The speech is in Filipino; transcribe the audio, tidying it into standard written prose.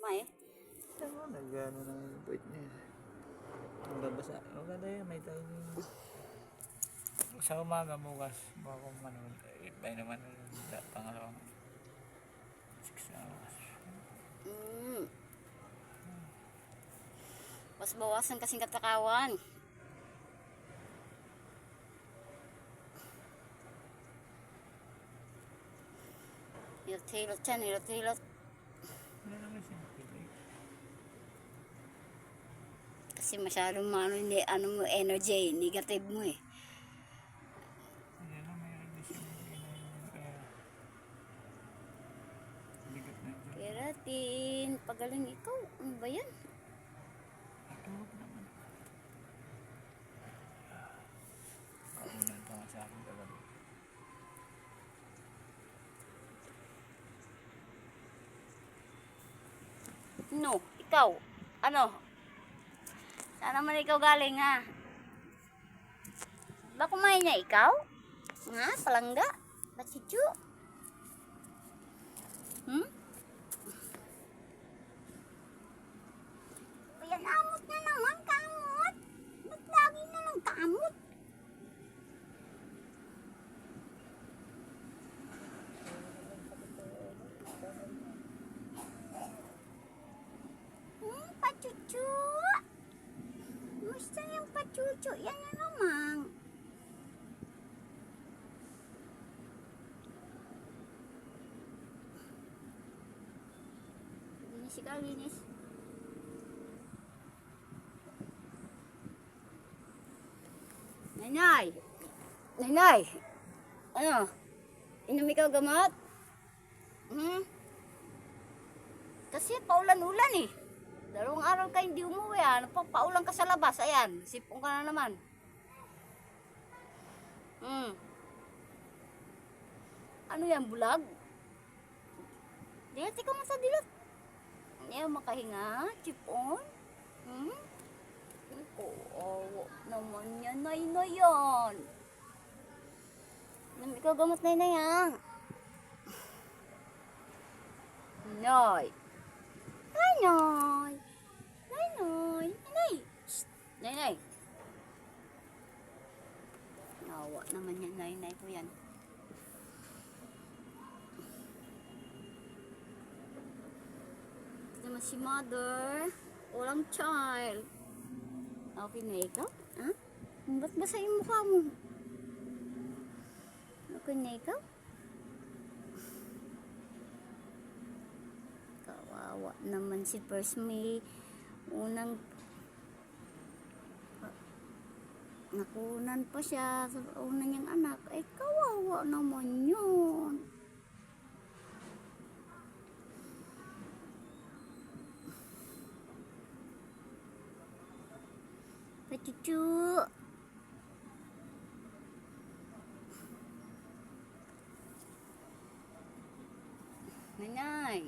May. Ano, nag-ano ng puwit niya. Ang babasa. Maganda yan, may tayo. Sa umaga bukas, baka kung manood. Ibay naman pangalawang 6 hours. Mas bawasan kasing katakawan. Hilot-hilot yan, hilot-hilot. Ano naman siya? Kasi masyadong ano mo, energy, negative mo eh. Hindi na, mayroon din siya. Kaya, bigat na dyan. Keratin, pagaling ikaw. Ano ba yan? Natulog naman. Kaunan pa nga sa akin kagabi. No, ikaw. Ano? Saan naman ikaw galing ha? Ba kumain niya ikaw? Nga, palangga? Ba't si Chu? Ayan, amot na naman, kamot. Ba't lagi na lang kamot? Pachuchu. Gusto yung pachuchu. Yan na naman. Linis ikaw, linis. Nanay! Nanay! Ano? Inom ikaw gamot? Kasi paulan-ulan eh. 2 araw ka hindi umuwi ah. Paulan ka sa labas. Ayan, sipong ka na naman. Ano yan, bulag? Dilat, ikaw man sa dilat. Ayaw makahinga, chipon. Oo, naman yan, na yan. Ikaw gamot na yan. Noy. Ay, Noy. Ay, Noy. Nay. Nay. Nawa naman yan, nay ko yan. Ito naman si mother. Walang child. Okay na ikaw? Ha? Ba't basa yung mukha mo? Okay na ikaw? Kawawa naman si First May. Unang nakunan pa siya sa una niyang anak. Ay kawawa naman yun. Pachuchu. Nanay.